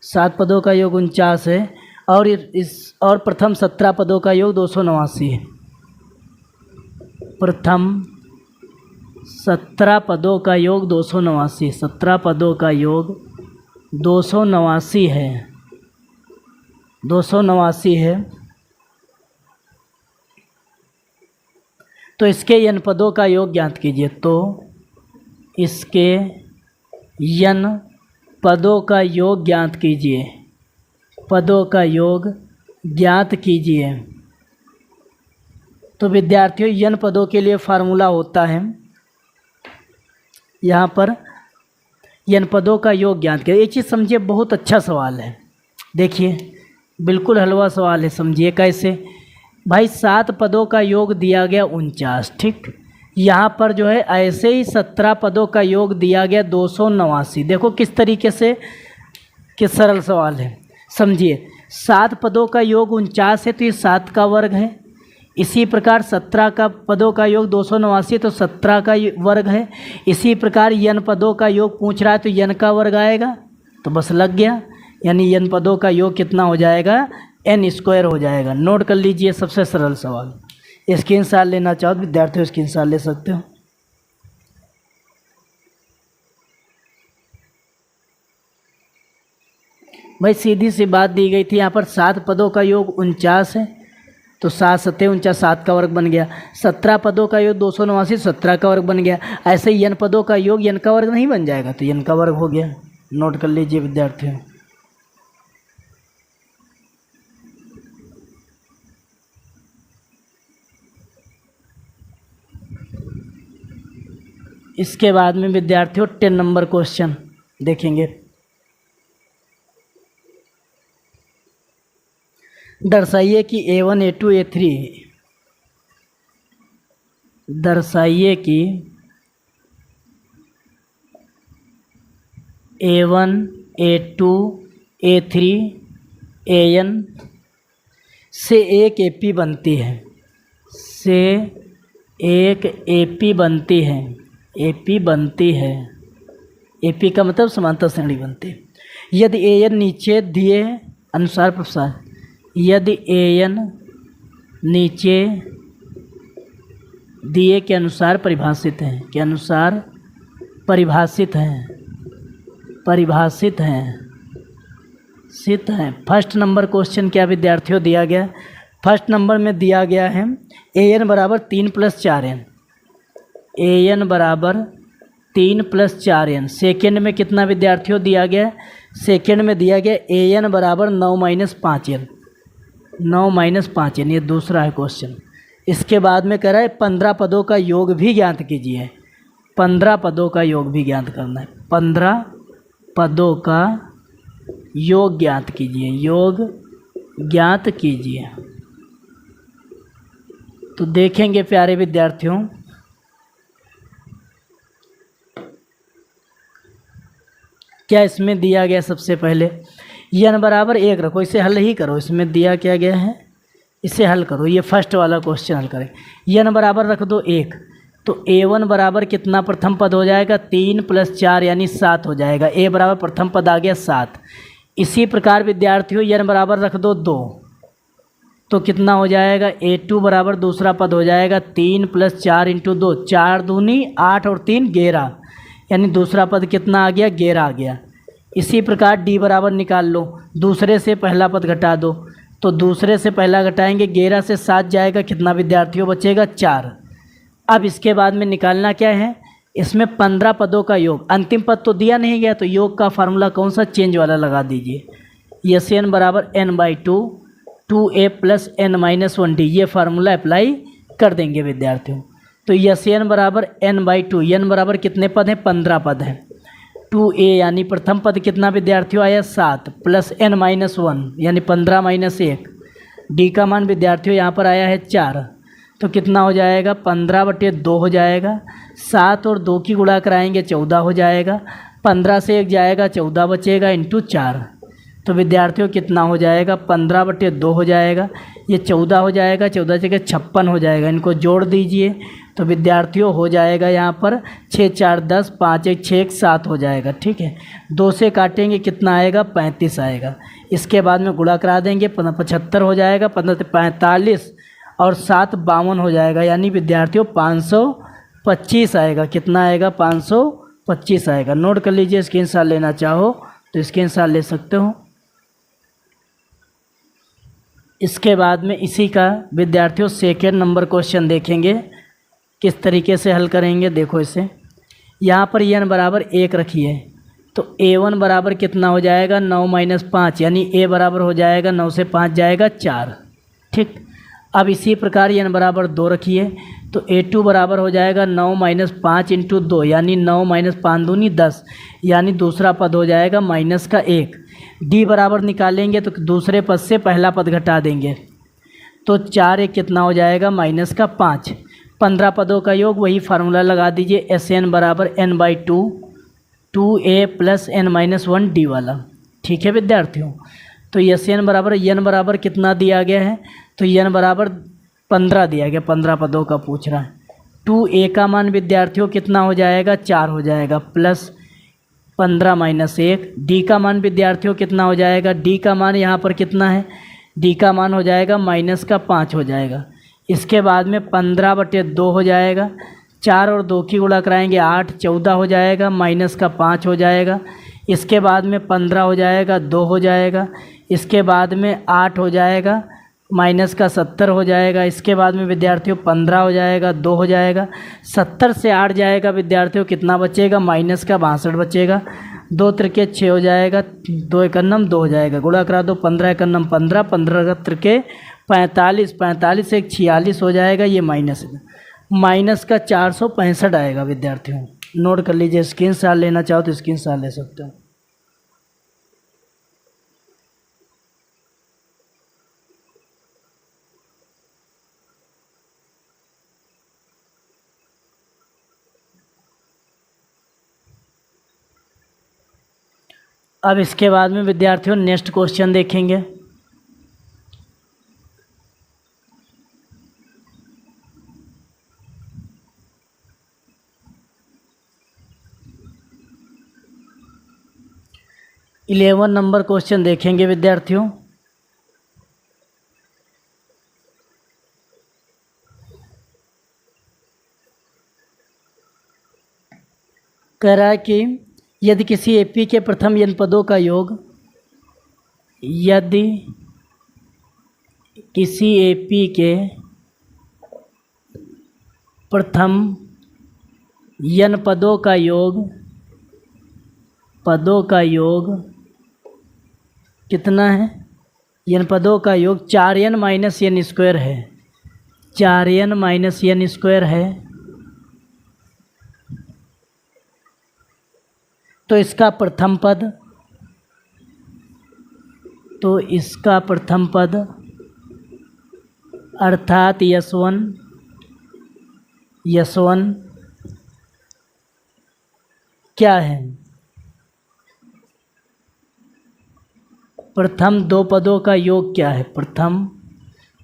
7 पदों का योग 49 है, और प्रथम 17 पदों का योग 289 है। प्रथम 17 पदों का योग 289, 17 पदों का योग 289 है, 289 है। तो इसके n पदों का योग ज्ञात कीजिए। तो इसके n पदों का योग ज्ञात कीजिए, पदों का योग ज्ञात कीजिए। तो विद्यार्थियों n पदों के लिए फार्मूला होता है, यहाँ पर n पदों का योग ज्ञात कीजिए। एक चीज़ समझिए, बहुत अच्छा सवाल है, देखिए बिल्कुल हलवा सवाल है, समझिए कैसे भाई। 7 पदों का योग दिया गया 49, ठीक। यहाँ पर जो है ऐसे ही 17 पदों का योग दिया गया 289। देखो किस तरीके से, किस सरल सवाल है, समझिए। 7 पदों का योग 49 है तो ये 7 का वर्ग है। इसी प्रकार 17 का पदों का योग 289 तो 17 का वर्ग है। इसी प्रकार n पदों का योग पूछ रहा है तो n का वर्ग आएगा, तो बस लग गया। यानी n पदों का योग कितना हो जाएगा? n² हो जाएगा। नोट कर लीजिए, सबसे सरल सवाल। स्क्रीनशॉट लेना चाहो तो विद्यार्थियों स्क्रीनशॉट ले सकते हो। भाई सीधी सी बात दी गई थी, यहाँ पर 7 पदों का योग 49 है तो 7 सत्ते 49, 7 का वर्ग बन गया। 17 पदों का योग 289, 17 का वर्ग बन गया। ऐसे ही n पदों का योग n का वर्ग नहीं बन जाएगा, तो n का वर्ग हो गया। नोट कर लीजिए विद्यार्थियों। इसके बाद में विद्यार्थियों 10 नंबर क्वेश्चन देखेंगे। दर्शाइए कि A1 A2 A3, दर्शाइए कि A1 A2 A3 AN से एक AP बनती है, से एक AP बनती है, AP बनती है। AP का मतलब समांतर श्रेणी बनती है। यदि AN नीचे दिए अनुसार प्रसार, यदि AN नीचे दिए के अनुसार परिभाषित है, के अनुसार परिभाषित हैं, परिभाषित हैं, सिद्ध हैं। फर्स्ट नंबर क्वेश्चन क्या विद्यार्थियों दिया गया? फर्स्ट नंबर में दिया गया है AN बराबर 3 + 4n, AN बराबर 3 + 4n। सेकेंड में कितना विद्यार्थियों दिया गया? सेकेंड में दिया गया AN बराबर 9 - 5n, 9 - 5n। ये दूसरा है क्वेश्चन। इसके बाद में कह रहा है 15 पदों का योग भी ज्ञात कीजिए। 15 पदों का योग भी ज्ञात करना है, 15 पदों का योग ज्ञात कीजिए, योग ज्ञात कीजिए। तो देखेंगे प्यारे विद्यार्थियों, क्या इसमें दिया गया, सबसे पहले n बराबर 1 रखो, इसे हल ही करो। इसमें दिया क्या गया है, इसे हल करो। ये फर्स्ट वाला क्वेश्चन हल करें। n बराबर रख दो 1, तो a1 बराबर कितना प्रथम पद हो जाएगा, 3 + 4 यानी 7 हो जाएगा। a बराबर प्रथम पद आ गया 7। इसी प्रकार विद्यार्थियों n बराबर रख दो 2, तो कितना हो जाएगा, a2 बराबर दूसरा पद हो जाएगा 3 + 4 × 2, 4 दूनी 8 और 3 11, यानी दूसरा पद कितना आ गया, 11 आ गया। इसी प्रकार d बराबर निकाल लो, दूसरे से पहला पद घटा दो, तो दूसरे से पहला घटाएंगे, 11 से 7 जाएगा, कितना विद्यार्थियों बचेगा, 4। अब इसके बाद में निकालना क्या है, इसमें 15 पदों का योग। अंतिम पद तो दिया नहीं गया, तो योग का फार्मूला कौन सा, चेंज वाला लगा दीजिए। Sn बराबर n/2 2a + n-1d, ये फार्मूला अप्लाई कर देंगे विद्यार्थियों। तो Sn बराबर n/2, n बराबर कितने पद हैं, 15 पद हैं। 2a यानी प्रथम पद कितना विद्यार्थियों आया, 7 + n-1 यानी 15 - 1। d का मान विद्यार्थियों यहाँ पर आया है 4, तो कितना हो जाएगा, 15/2 हो जाएगा। 7 और 2 की गुणा कराएंगे, 14 हो जाएगा। 15 से 1 जाएगा, 14 बचेगा, × 4। तो विद्यार्थियों कितना हो जाएगा, 15/2 हो जाएगा। ये 14 हो जाएगा, 14 जगह 56 हो जाएगा। इनको जोड़ दीजिए, तो विद्यार्थियों हो जाएगा यहाँ पर 6 × 4 = 10, 5 × 1 = 6 × 7 हो जाएगा। ठीक है, 2 से काटेंगे, कितना आएगा, 35 आएगा। इसके बाद में गुणा करा देंगे, 75 हो जाएगा, 15 × 45 और 7 = 52 हो जाएगा, यानी विद्यार्थियों 525 आएगा। कितना आएगा, 525 आएगा। नोट कर लीजिए, स्क्रीनशॉट लेना चाहो तो स्क्रीनशॉट ले सकते हो। इसके बाद में इसी का विद्यार्थियों सेकेंड नंबर क्वेश्चन देखेंगे, किस तरीके से हल करेंगे। देखो इसे, यहाँ पर n बराबर 1 रखिए, तो a1 बराबर कितना हो जाएगा, 9 - 5 यानी a बराबर हो जाएगा 9 से 5 जाएगा 4। ठीक, अब इसी प्रकार n बराबर 2 रखिए, तो a2 बराबर हो जाएगा 9 - 5 × 2 यानी 9 - 5 दूनी 10, यानी दूसरा पद हो जाएगा -1। d बराबर निकालेंगे, तो दूसरे पद से पहला पद घटा देंगे, तो 4 1 कितना हो जाएगा, -5। 15 पदों का योग, वही फार्मूला लगा दीजिए। Sn बराबर n/2 2a + n-1d वाला। ठीक है विद्यार्थियों, तो Sn बराबर n बराबर कितना दिया गया है, तो n बराबर 15 दिया गया, 15 पदों का पूछ रहा है। 2a का मान विद्यार्थियों कितना हो जाएगा, 4 हो जाएगा, प्लस 15 - 1। d का मान विद्यार्थियों कितना हो जाएगा, d का मान यहाँ पर कितना है, d का मान हो जाएगा -5 हो जाएगा। इसके बाद में 15/2 हो जाएगा, 4 और 2 की गुणा कराएंगे, 8 14 हो जाएगा, -5 हो जाएगा। इसके बाद में 15 हो जाएगा, 2 हो जाएगा। इसके बाद में 8 हो जाएगा, -70 हो जाएगा। इसके बाद में विद्यार्थियों 15 हो जाएगा, 2 हो जाएगा। 70 से 8 जाएगा विद्यार्थियों, कितना बचेगा, -62 बचेगा। 2 त्रिके 6 हो जाएगा, 2 एकन्नम 2 हो जाएगा। गुणा करा दो, 15 एकन्नम 15, 15 त्रिके 45, 45 से 46 हो जाएगा। ये माइनस का 465 आएगा विद्यार्थियों। नोट कर लीजिए, स्क्रीनशॉट लेना चाहो तो स्क्रीनशॉट ले सकते हो। अब इसके बाद में विद्यार्थियों नेक्स्ट क्वेश्चन देखेंगे। इलेवन नंबर क्वेश्चन देखेंगे विद्यार्थियों। कह रहा है कि यदि किसी एपी के प्रथम n पदों का योग, यदि किसी एपी के प्रथम n पदों का योग कितना है, n पदों का योग 4n - n² है, 4n - n² है, तो इसका प्रथम पद तो इसका प्रथम पद अर्थात यस1 क्या है? प्रथम दो पदों का योग क्या है? प्रथम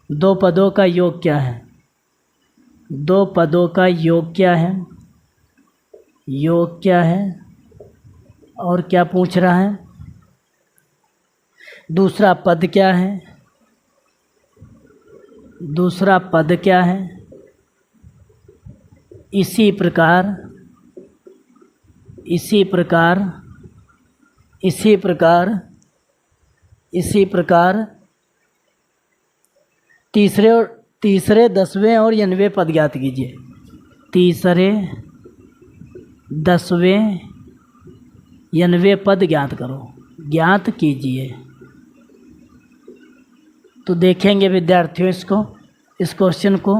दो पदों का योग क्या है? दो पदों का योग क्या है? योग क्या है? और क्या पूछ रहा है? दूसरा पद क्या है? दूसरा पद क्या है? इसी प्रकार तीसरे 10वें और 90वें पद ज्ञात कीजिए। तीसरे 10वें 90वें पद ज्ञात ज्ञात कीजिए। तो देखेंगे विद्यार्थियों इस क्वेश्चन को।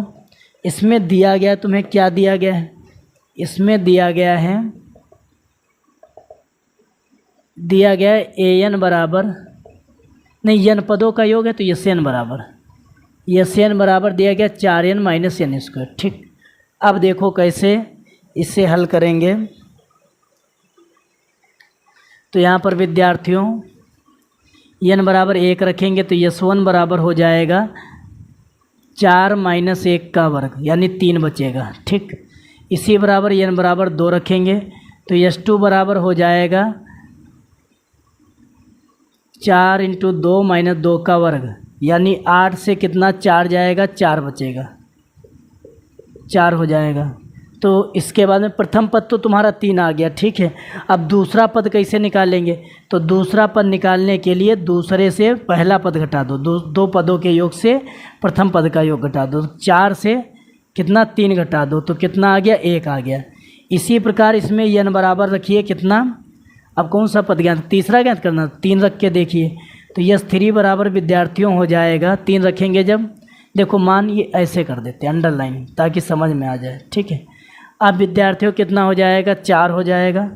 इसमें दिया गया, तुम्हें क्या दिया गया है? इसमें दिया गया है an बराबर नहीं, n पदों का योग है तो यस n बराबर दिया गया 4n माइनस n स्क्वायर। ठीक, अब देखो कैसे इसे हल करेंगे। तो यहाँ पर विद्यार्थियों n बराबर 1 रखेंगे तो यस1 बराबर हो जाएगा 4 माइनस 1 का वर्ग यानी 3 बचेगा। ठीक, इसी बराबर n बराबर 2 रखेंगे तो यस2 बराबर हो जाएगा 4 इंटू 2 माइनस 2 का वर्ग यानी 8 से कितना 4 जाएगा, 4 बचेगा, 4 हो जाएगा। तो इसके बाद में प्रथम पद तो तुम्हारा 3 आ गया। ठीक है, अब दूसरा पद कैसे निकालेंगे? तो दूसरा पद निकालने के लिए दूसरे से पहला पद घटा दो। दो पदों के योग से प्रथम पद का योग घटा दो। 4 से कितना 3 घटा दो तो कितना आ गया, 1 आ गया। इसी प्रकार इसमें n बराबर रखिए कितना, अब कौन सा पद ज्ञात, तीसरा ज्ञात करना, 3 रख के देखिए तो यस3 बराबर विद्यार्थियों हो जाएगा 3 रखेंगे जब, देखो मान ये ऐसे कर देते हैं अंडरलाइन ताकि समझ में आ जाए। ठीक है, अब विद्यार्थियों कितना हो जाएगा, 4 हो जाएगा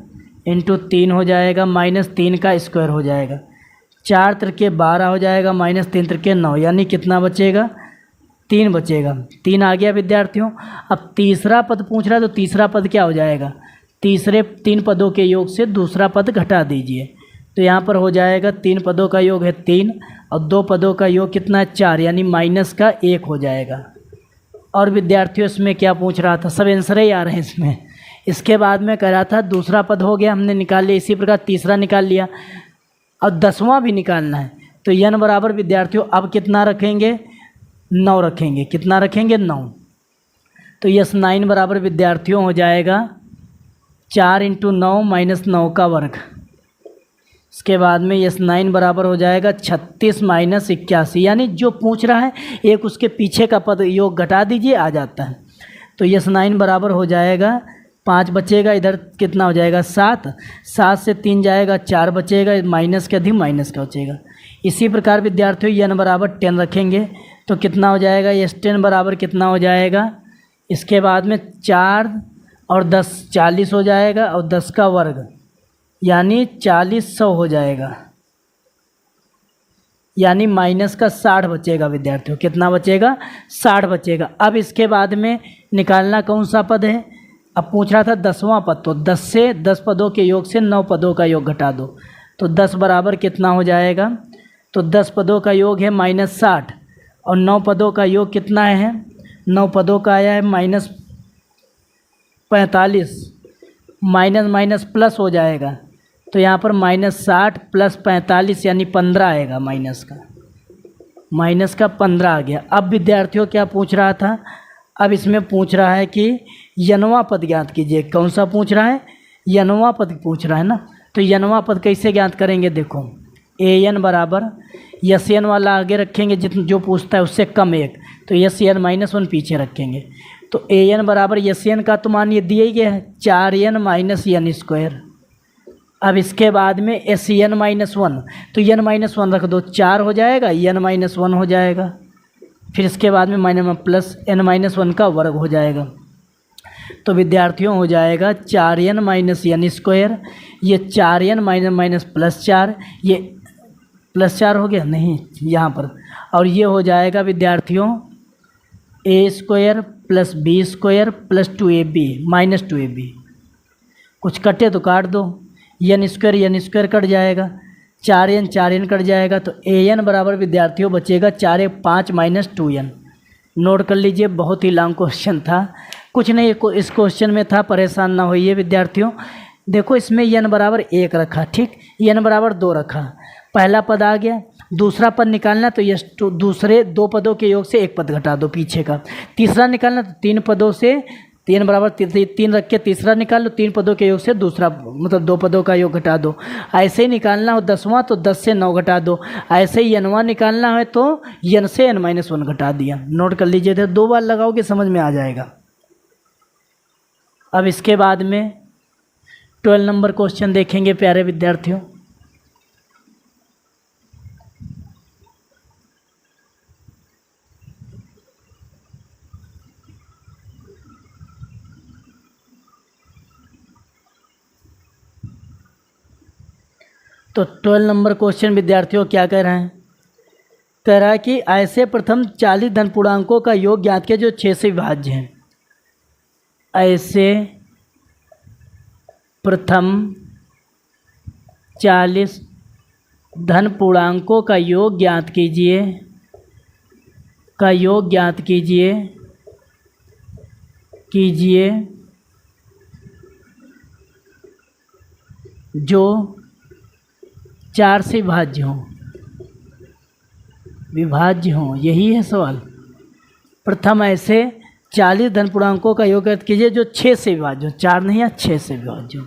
इंटू 3 हो जाएगा माइनस 3 का स्क्वायर हो जाएगा, 4 त्रिके 12 हो जाएगा माइनस 3 त्रिके 9 यानी कितना बचेगा, 3 बचेगा। 3 आ गया विद्यार्थियों। अब तीसरा पद पूछ रहा है तो तीसरा पद क्या हो जाएगा, तीसरे 3 पदों के योग से दूसरा पद घटा दीजिए। तो यहाँ पर हो जाएगा 3 पदों का योग है 3 और 2 पदों का योग कितना है 4 यानी माइनस का 1 हो जाएगा। और विद्यार्थियों इसमें क्या पूछ रहा था, सब आंसर ही आ रहे हैं इसमें। इसके बाद में कह रहा था दूसरा पद हो गया, हमने निकाल लिया, इसी प्रकार तीसरा निकाल लिया और 10वां भी निकालना है। तो n बराबर विद्यार्थियों अब कितना रखेंगे, 9 रखेंगे। कितना रखेंगे, 9। तो यस 9 बराबर विद्यार्थियों हो जाएगा 4 इंटू 9 माइनस 9 का वर्ग। इसके बाद में यस 9 बराबर हो जाएगा 36 माइनस 81 यानी जो पूछ रहा है एक उसके पीछे का पद योग घटा दीजिए आ जाता है। तो यस 9 बराबर हो जाएगा 5 बचेगा, इधर कितना हो जाएगा 7, 7 से 3 जाएगा 4 बचेगा, माइनस के अधिक माइनस का बचेगा। इसी प्रकार विद्यार्थियों n बराबर 10 रखेंगे तो कितना हो जाएगा, यस 10 बराबर कितना हो जाएगा, इसके बाद में 4 और 10 40 हो जाएगा और 10 का वर्ग यानी 40 हो जाएगा यानी माइनस का 60 बचेगा विद्यार्थियों। कितना बचेगा, 60 बचेगा। अब इसके बाद में निकालना कौन सा पद है, अब पूछ रहा था 10वां पद, तो 10 से 10 पदों के योग से 9 पदों का योग घटा दो। तो 10 बराबर कितना हो जाएगा, तो 10 पदों का योग है माइनस 60 और 9 पदों का योग कितना है, 9 पदों का आया है माइनस 45, माइनस माइनस प्लस हो जाएगा। तो यहाँ पर माइनस 60 प्लस 45 यानी 15 आएगा, माइनस का 15 आ गया। अब विद्यार्थियों क्या पूछ रहा था, अब इसमें पूछ रहा है कि यनवा पद ज्ञात कीजिए। कौन सा पूछ रहा है, यनवा पद पूछ रहा है ना। तो यनवा पद कैसे ज्ञात करेंगे, देखो an बराबर यस एन वाला आगे रखेंगे, जो पूछता है उससे कम 1, तो यस एन माइनस 1 पीछे रखेंगे। तो an बराबर यस एन का तो मान ये दिया ही गया है 4n माइनस n स्क्वायर। अब इसके बाद में एस एन माइनस 1, तो n माइनस 1 रख दो, 4 हो जाएगा, n माइनस 1 हो जाएगा। फिर इसके बाद में माइनस प्लस n माइनस 1 का वर्ग हो जाएगा। तो विद्यार्थियों हो जाएगा 4n माइनस n स्क्वायर, ये 4n माइनस माइनस प्लस 4, ये +4 हो गया, नहीं यहाँ पर, और ये हो जाएगा विद्यार्थियों a² + b² + 2ab -2ab। कुछ कटे तो काट दो, n² कट जाएगा, 4n कट जाएगा, तो an बराबर विद्यार्थियों बचेगा 4 × 5 - 2n। नोट कर लीजिए, बहुत ही लॉन्ग क्वेश्चन था, कुछ नहीं इस क्वेश्चन में था, परेशान ना होइए विद्यार्थियों। देखो इसमें n बराबर 1 रखा, ठीक, n बराबर 2 रखा, पहला पद आ गया, दूसरा पद निकालना तो ये दूसरे 2 पदों के योग से 1 पद घटा दो पीछे का, तीसरा निकालना तो 3 पदों से 3 बराबर 3 रख के तीसरा निकाल लो, 3 पदों के योग से दूसरा मतलब 2 पदों का योग घटा दो। ऐसे ही निकालना हो 10वां तो 10 से 9 घटा दो, ऐसे ही n वां निकालना है तो n से n-1 घटा दिया। नोट कर लीजिए, तो 2 बार लगाओगे समझ में आ जाएगा। अब इसके बाद में 12 नंबर क्वेश्चन देखेंगे प्यारे विद्यार्थियों। तो 12 नंबर क्वेश्चन विद्यार्थियों क्या कह रहे हैं, कह रहा है कि ऐसे प्रथम 40 धन पूर्णांकों का योग ज्ञात किया जो 6 से विभाज्य हैं। ऐसे प्रथम 40 धन पूर्णांकों का योग ज्ञात कीजिए, जो 4 से विभाज्य हों, यही है सवाल। प्रथम ऐसे 40 धन पूर्णांकों का योग ज्ञात कीजिए जो 6 से विभाज्य हो, 4 नहीं या 6 से विभाज्य हो।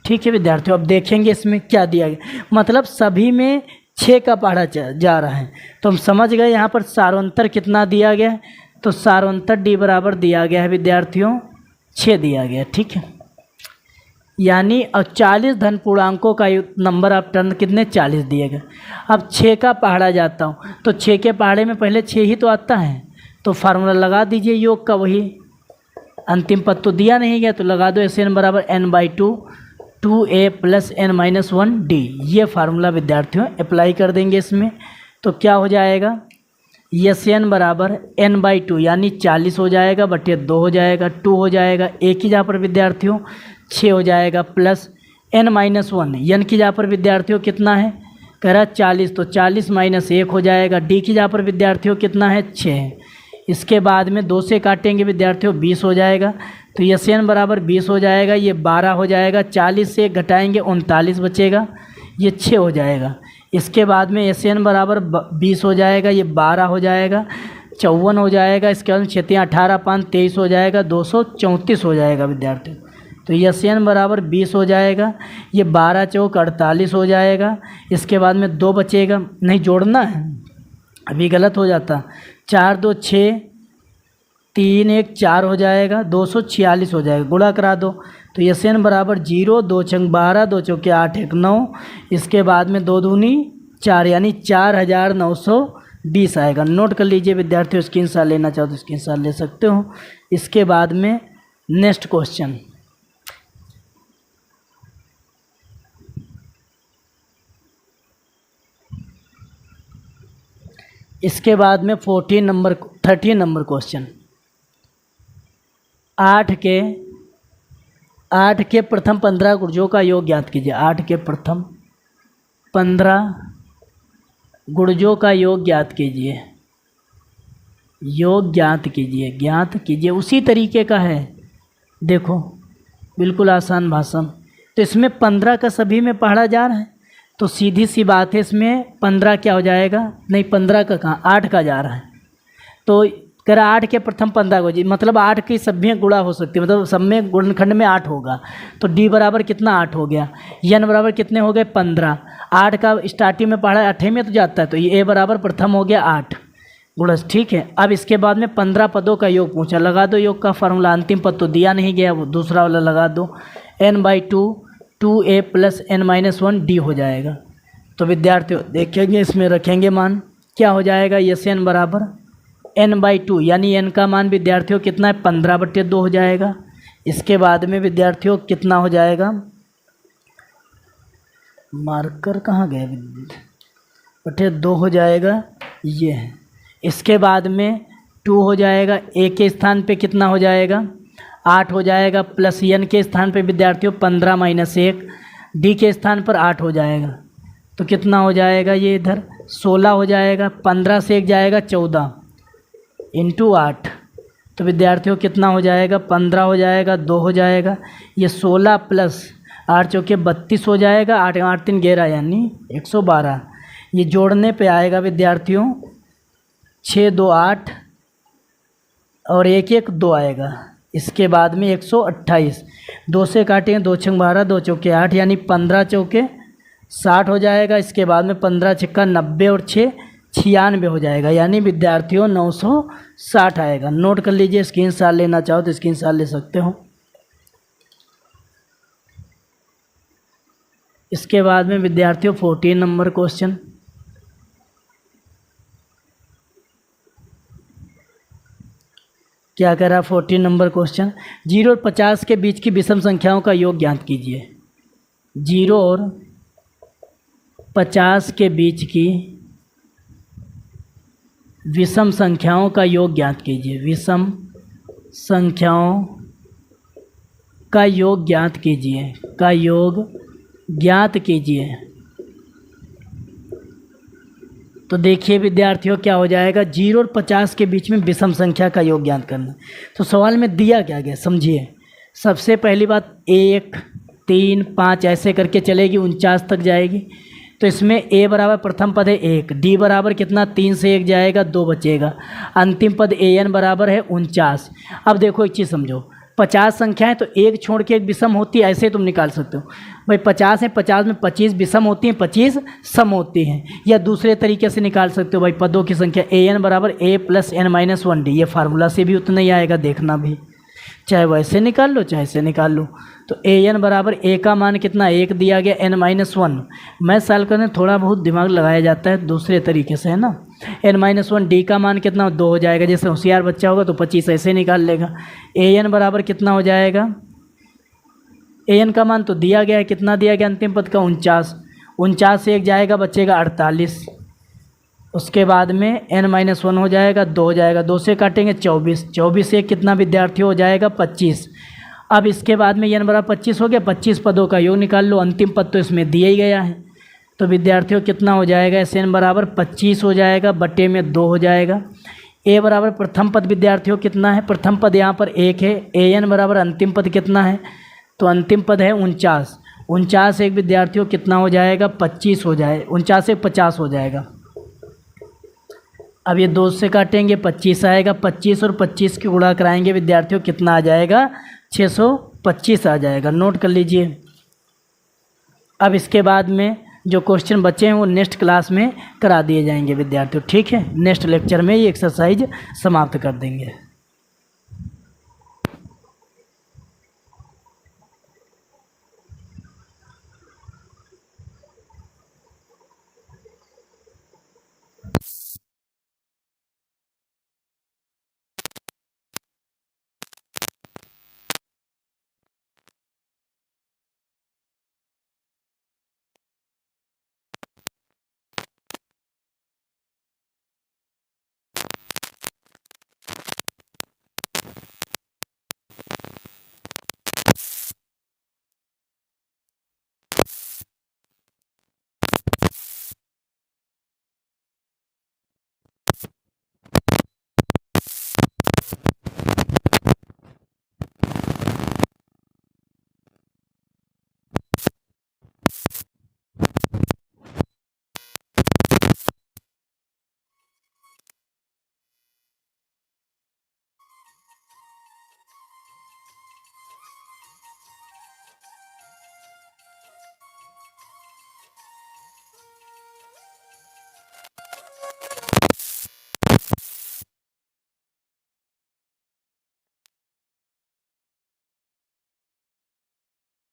ठीक है विद्यार्थियों, अब देखेंगे इसमें क्या दिया गया, मतलब सभी में 6 का पढ़ा जा रहा है, तो हम समझ गए यहाँ पर सारांतर कितना दिया गया है, तो सारांतर d बराबर दिया गया है विद्यार्थियों 6 दिया गया, ठीक है। यानी अब 40 धन पूर्णांकों का नंबर ऑफ टर्न कितने 40 दिए गए। अब 6 का पहाड़ा जाता हूँ तो 6 के पहाड़े में पहले 6 ही तो आता है, तो फार्मूला लगा दीजिए योग का, वही अंतिम पद तो दिया नहीं गया तो लगा दो Sn बराबर n/2 2a + n-1 d। ये फार्मूला विद्यार्थियों अप्लाई कर देंगे इसमें, तो क्या हो जाएगा Sn बराबर n/2 यानी 40 हो जाएगा बटे 2 हो जाएगा, 2 हो जाएगा, एक ही जहाँ पर विद्यार्थियों 6 हो जाएगा प्लस n-1, n की जहाँ पर विद्यार्थियों कितना है, कह रहा 40, तो 40 - 1 हो जाएगा, d की जहाँ पर विद्यार्थियों कितना है 6 है। इसके बाद में 2 से काटेंगे विद्यार्थियों 20 हो जाएगा, तो Sn बराबर 20 हो जाएगा, ये 12 हो जाएगा, 40 से घटाएंगे 39 बचेगा, ये 6 हो जाएगा। इसके बाद में Sn बराबर 20 हो जाएगा, ये 12 हो जाएगा, 54 हो जाएगा, इसके बाद 6 18 5 23 हो जाएगा, 234 हो जाएगा विद्यार्थियों। तो Sn बराबर 20 हो जाएगा, ये 12 चौक 48 हो जाएगा। इसके बाद में 2 बचेगा, नहीं जोड़ना है अभी गलत हो जाता, 4 2 6 3 1 4 हो जाएगा, 246 हो जाएगा, गुणा करा दो तो Sn बराबर 0 2 छंग 12 2 चौके 8 1 9, इसके बाद में 2 दूनी 4 यानी 4920 आएगा। नोट कर लीजिए विद्यार्थियों, स्क्रीनशॉट लेना चाहो तो स्क्रीनशॉट ले सकते हो। इसके बाद में नेक्स्ट क्वेश्चन, इसके बाद में 13 नंबर क्वेश्चन, 8 के प्रथम 15 गुणजों का योग ज्ञात कीजिए। 8 के प्रथम 15 गुणजों का योग ज्ञात कीजिए, उसी तरीके का है, देखो बिल्कुल आसान भाषा। तो इसमें 15 का सभी में पढ़ा जा रहा है, तो सीधी सी बात है इसमें 15 क्या हो जाएगा, नहीं 15 का कहाँ 8 का जा रहा है, तो कह रहा 8 के प्रथम 15 को जी, मतलब 8 की सभी गुणा हो सकती है, मतलब सब में गुणनखंड में 8 होगा, तो d बराबर कितना 8 हो गया, n बराबर कितने हो गए 15, 8 का स्टार्टिंग में पढ़ा 8 में तो जाता है, तो ये a बराबर प्रथम हो गया 8 गुणज, ठीक है। अब इसके बाद में 15 पदों का योग पूछा, लगा दो योग का फार्मूला, अंतिम पद तो दिया नहीं गया, वो दूसरा वाला लगा दो, n/2 2a + n-1 d हो जाएगा। तो विद्यार्थियों देखेंगे इसमें रखेंगे मान, क्या हो जाएगा Sn बराबर n/2 यानी n का मान विद्यार्थियों कितना है 15/2 हो जाएगा। इसके बाद में विद्यार्थियों कितना हो जाएगा, मार्कर कहाँ गए, बटे 2 हो जाएगा ये है। इसके बाद में 2 हो जाएगा, ए के स्थान पे कितना हो जाएगा 8 हो जाएगा, प्लस एन के स्थान पे विद्यार्थियों 15 माइनस 1, डी के स्थान पर 8 हो जाएगा, तो कितना हो जाएगा ये इधर 16 हो जाएगा, 15 से 1 जाएगा 14 इंटू 8, तो विद्यार्थियों कितना हो जाएगा 15 हो जाएगा, 2 हो जाएगा, ये 16 प्लस 8 चौके 32 हो जाएगा, 8 8 3 11 यानी 112, ये जोड़ने पे आएगा विद्यार्थियों 6 2 8 और 1 1 2 आएगा। इसके बाद में 128, 2 से काटेंगे 2 छंग 12, 2 चौके 8 यानी 15 चौके 60 हो जाएगा। इसके बाद में 15 छक्का 90 और 6 96 हो जाएगा, यानी विद्यार्थियों 960 आएगा। नोट कर लीजिए, स्क्रीनशॉट लेना चाहो तो स्क्रीनशॉट ले सकते हो। इसके बाद में विद्यार्थियों 14 नंबर क्वेश्चन, क्या कह रहा है 14 नंबर क्वेश्चन, 0 और 50 के बीच की विषम संख्याओं का योग ज्ञात कीजिए। 0 और 50 के बीच की विषम संख्याओं का योग ज्ञात कीजिए। विषम संख्याओं का योग ज्ञात कीजिए, का योग ज्ञात कीजिए। तो देखिए विद्यार्थियों क्या हो जाएगा, 0 और 50 के बीच में विषम संख्या का योग ज्ञात करना। तो सवाल में दिया क्या गया समझिए। सबसे पहली बात 1 3 5 ऐसे करके चलेगी, 49 तक जाएगी। तो इसमें a बराबर प्रथम पद है 1, d बराबर कितना 3 से 1 जाएगा 2 बचेगा, अंतिम पद an बराबर है 49। अब देखो एक चीज़ समझो, 50 संख्याएं तो एक छोड़ के एक विषम होती है, ऐसे तुम निकाल सकते हो भाई। 50 है, 50 में 25 विषम होती हैं, 25 सम होती हैं। या दूसरे तरीके से निकाल सकते हो भाई, पदों की संख्या an बराबर a plus n minus 1d, ये फार्मूला से भी उतना ही आएगा, देखना भी, चाहे वैसे निकाल लो चाहे ऐसे निकाल लो। तो an बराबर a का मान कितना 1 दिया गया, n माइनस 1। मैं सॉल्व करने थोड़ा बहुत दिमाग लगाया जाता है दूसरे तरीके से, है ना। n माइनस 1, d का मान कितना 2 हो जाएगा, जैसे होशियार बच्चा होगा तो 25 ऐसे निकाल लेगा। an बराबर कितना हो जाएगा, an का मान तो दिया गया है, कितना दिया गया अंतिम पद का 49, 49 से 1 जाएगा बचेगा 48। उसके बाद में n माइनस 1 हो जाएगा, 2 हो जाएगा, 2 से काटेंगे 24, 24 से कितना विद्यार्थी हो जाएगा 25। अब इसके बाद में n बराबर 25 हो गया, 25 पदों का योग निकाल लो, अंतिम पद तो इसमें दिया ही गया है। तो विद्यार्थियों कितना हो जाएगा, SN बराबर 25 हो जाएगा, बटे में 2 हो जाएगा। a बराबर प्रथम पद विद्यार्थियों कितना है, प्रथम पद यहाँ पर 1 है। an बराबर अंतिम पद कितना है, तो अंतिम पद है 49, 49 एक विद्यार्थियों कितना हो जाएगा 25 हो जाए, 49 से 50 हो जाएगा। अब ये 2 से काटेंगे 25 आएगा, 25 और 25 की गुणा कराएंगे विद्यार्थियों कितना आ जाएगा 625 आ जाएगा। नोट कर लीजिए। अब इसके बाद में जो क्वेश्चन बचे हैं वो नेक्स्ट क्लास में करा दिए जाएंगे विद्यार्थियों, ठीक है। नेक्स्ट लेक्चर में ये एक्सरसाइज समाप्त कर देंगे।